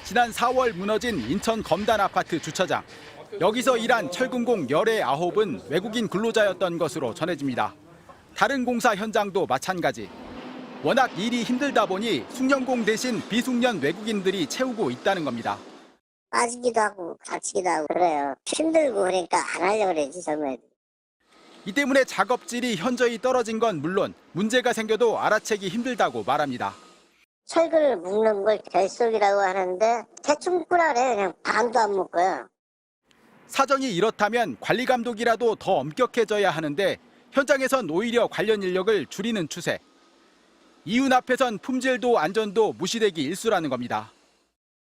지난 4월 무너진 인천 검단 아파트 주차장. 여기서 일한 철근공 19은 외국인 근로자였던 것으로 전해집니다. 다른 공사 현장도 마찬가지. 워낙 일이 힘들다 보니 숙련공 대신 비숙련 외국인들이 채우고 있다는 겁니다. 빠지기도 하고 갇히기도 하고 그래요. 힘들고 그러니까 안 하려고 그러지 젊은 애들. 이 때문에 작업질이 현저히 떨어진 건 물론 문제가 생겨도 알아채기 힘들다고 말합니다. 철근을 묶는 걸 결속이라고 하는데 대충 묶으라 그래. 그냥 반도 안 묶어요. 사정이 이렇다면 관리 감독이라도 더 엄격해져야 하는데 현장에선 오히려 관련 인력을 줄이는 추세. 이윤 앞에선 품질도 안전도 무시되기 일쑤라는 겁니다.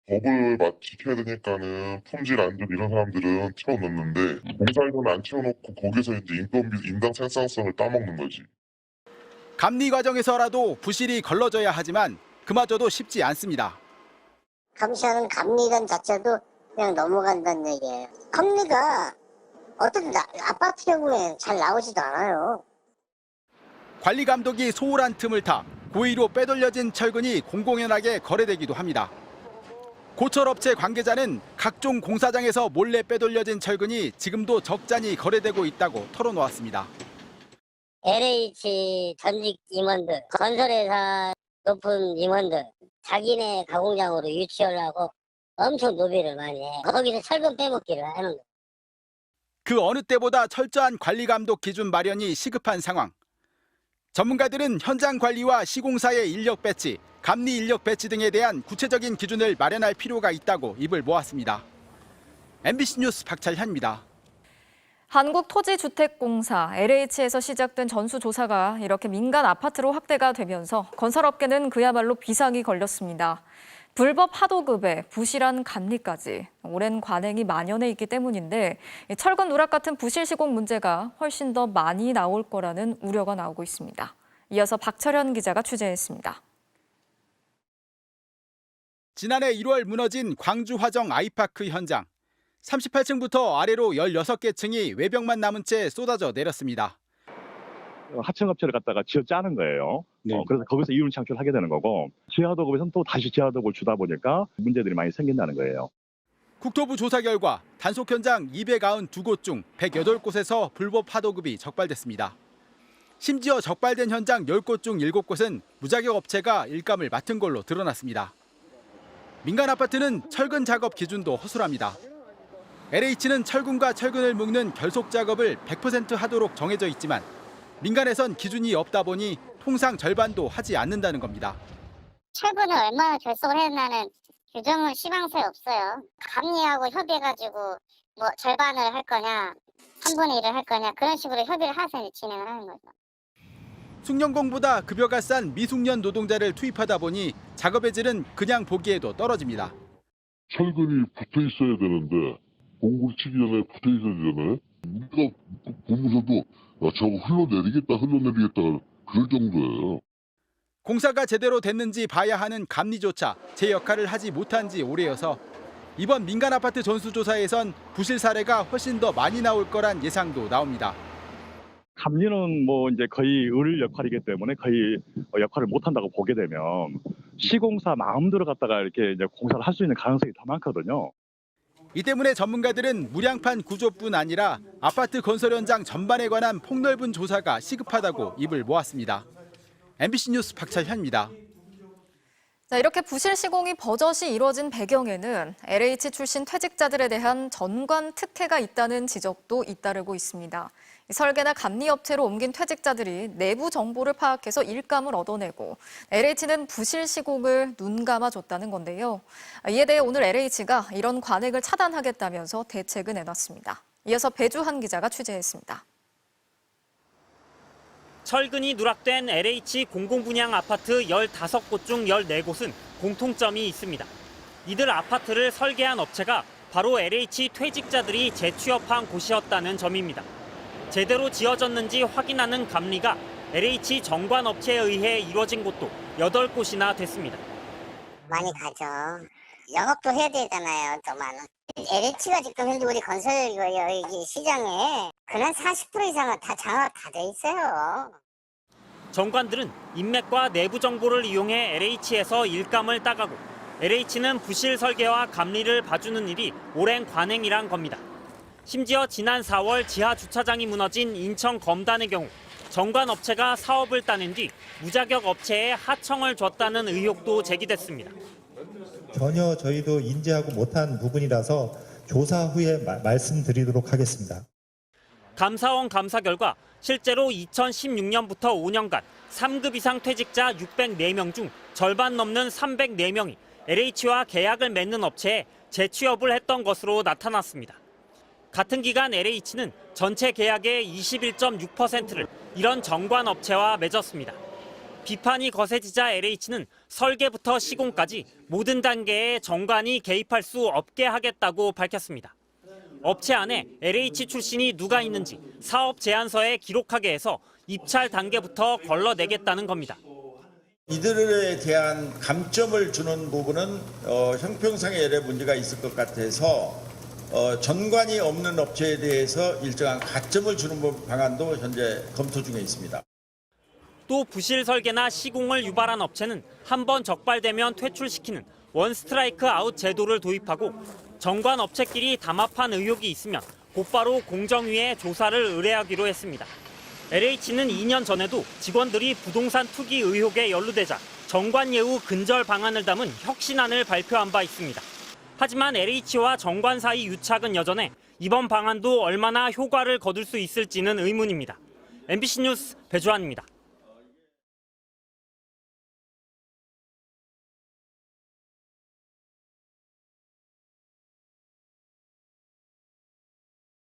법을 지켜야 되니까는 품질 안전 이런 사람들은 채워넣는데 공사에서는 안 채워놓고 거기서 이제 인건비 인당 생산성을 따먹는 거지. 감리 과정에서라도 부실이 걸러져야 하지만 그마저도 쉽지 않습니다. 감시하는 감리관 자체도 그냥 넘어간다는 얘기예요. 감리가 어떤 아파트 경우에 잘 나오지도 않아요. 관리 감독이 소홀한 틈을 타 고의로 빼돌려진 철근이 공공연하게 거래되기도 합니다. 고철업체 관계자는 각종 공사장에서 몰래 빼돌려진 철근이 지금도 적잖이 거래되고 있다고 털어놓았습니다. LH 전직 임원들, 건설회사 높은 임원들, 자기네 가공장으로 유치하려고 엄청 노비를 많이 해. 거기서 철근 빼먹기를 하는 거예요. 그 어느 때보다 철저한 관리 감독 기준 마련이 시급한 상황. 전문가들은 현장 관리와 시공사의 인력 배치, 감리 인력 배치 등에 대한 구체적인 기준을 마련할 필요가 있다고 입을 모았습니다. MBC 뉴스 박철현입니다. 한국토지주택공사 LH에서 시작된 전수조사가 이렇게 민간 아파트로 확대가 되면서 건설업계는 그야말로 비상이 걸렸습니다. 불법 하도급에 부실한 감리까지 오랜 관행이 만연해 있기 때문인데 철근 누락 같은 부실 시공 문제가 훨씬 더 많이 나올 거라는 우려가 나오고 있습니다. 이어서 박철현 기자가 취재했습니다. 지난해 1월 무너진 광주 화정 아이파크 현장. 38층부터 아래로 16개 층이 외벽만 남은 채 쏟아져 내렸습니다. 하청업체를 갖다가 쥐어짜는 거예요. 네. 그래서 거기서 이윤 창출하게 되는 거고 지하도급에서는 또 다시 지하도급을 주다 보니까 문제들이 많이 생긴다는 거예요. 국토부 조사 결과 단속 현장 292곳 중 108곳에서 불법 하도급이 적발됐습니다. 심지어 적발된 현장 10곳 중 7곳은 무자격 업체가 일감을 맡은 걸로 드러났습니다. 민간 아파트는 철근 작업 기준도 허술합니다. LH는 철근과 철근을 묶는 결속 작업을 100% 하도록 정해져 있지만 민간에선 기준이 없다 보니 통상 절반도 하지 않는다는 겁니다. 철근을 얼마나 결속을 했나는 규정은 시방서에 없어요. 감리하고 협의해가지고 뭐 절반을 할 거냐, 3분의 1을 할 거냐 그런 식으로 협의를 해서 진행을 하는 거죠. 숙련공보다 급여가 싼 미숙련 노동자를 투입하다 보니 작업의 질은 그냥 보기에도 떨어집니다. 철근이 붙어 있어야 되는데 공구를 치기 전에 붙어 있어야 되잖아요. 우리가 보면서도 저거 흘러내리겠다 그럴 정도예요. 공사가 제대로 됐는지 봐야 하는 감리조차 제 역할을 하지 못한 지 오래여서 이번 민간 아파트 전수조사에선 부실 사례가 훨씬 더 많이 나올 거란 예상도 나옵니다. 감리는 뭐 이제 거의 을 역할이기 때문에 거의 역할을 못 한다고 보게 되면 시공사 마음대로 갖다가 이렇게 이제 공사를 할 수 있는 가능성이 더 많거든요. 이 때문에 전문가들은 무량판 구조뿐 아니라 아파트 건설 현장 전반에 관한 폭넓은 조사가 시급하다고 입을 모았습니다. MBC 뉴스 박철현입니다. 자, 이렇게 부실 시공이 버젓이 이뤄진 배경에는 LH 출신 퇴직자들에 대한 전관 특혜가 있다는 지적도 잇따르고 있습니다. 설계나 감리 업체로 옮긴 퇴직자들이 내부 정보를 파악해서 일감을 얻어내고 LH는 부실 시공을 눈감아줬다는 건데요. 이에 대해 오늘 LH가 이런 관행을 차단하겠다면서 대책을 내놨습니다. 이어서 배주한 기자가 취재했습니다. 철근이 누락된 LH 공공분양 아파트 15곳 중 14곳은 공통점이 있습니다. 이들 아파트를 설계한 업체가 바로 LH 퇴직자들이 재취업한 곳이었다는 점입니다. 제대로 지어졌는지 확인하는 감리가 LH 정관업체에 의해 이루어진 곳도 8곳이나 됐습니다. 많이 가죠. 영업도 해야 되잖아요. 또 많은. LH가 지금 현재 우리 건설 여기 시장에 그냥 40% 이상은 다 장악 다 돼 있어요. 정관들은 인맥과 내부 정보를 이용해 LH에서 일감을 따가고 LH는 부실 설계와 감리를 봐주는 일이 오랜 관행이란 겁니다. 심지어 지난 4월 지하 주차장이 무너진 인천 검단의 경우 정관 업체가 사업을 따낸 뒤 무자격 업체에 하청을 줬다는 의혹도 제기됐습니다. 전혀 저희도 인지하고 못한 부분이라서 조사 후에 말씀드리도록 하겠습니다. 감사원 감사 결과 실제로 2016년부터 5년간 3급 이상 퇴직자 604명 중 절반 넘는 304명이 LH와 계약을 맺는 업체에 재취업을 했던 것으로 나타났습니다. 같은 기간 LH는 전체 계약의 21.6%를 이런 정관 업체와 맺었습니다. 비판이 거세지자 LH는 설계부터 시공까지 모든 단계에 정관이 개입할 수 없게 하겠다고 밝혔습니다. 업체 안에 LH 출신이 누가 있는지 사업 제안서에 기록하게 해서 입찰 단계부터 걸러내겠다는 겁니다. 이들에 대한 감점을 주는 부분은 형평성에 여러 문제가 있을 것 같아서 전관이 없는 업체에 대해서 일정한 가점을 주는 방안도 현재 검토 중에 있습니다. 또 부실 설계나 시공을 유발한 업체는 한 번 적발되면 퇴출시키는 원 스트라이크 아웃 제도를 도입하고 정관 업체끼리 담합한 의혹이 있으면 곧바로 공정위에 조사를 의뢰하기로 했습니다. LH는 2년 전에도 직원들이 부동산 투기 의혹에 연루되자 정관 예우 근절 방안을 담은 혁신안을 발표한 바 있습니다. 하지만 LH와 정관 사이 유착은 여전해 이번 방안도 얼마나 효과를 거둘 수 있을지는 의문입니다. MBC 뉴스 배주환입니다.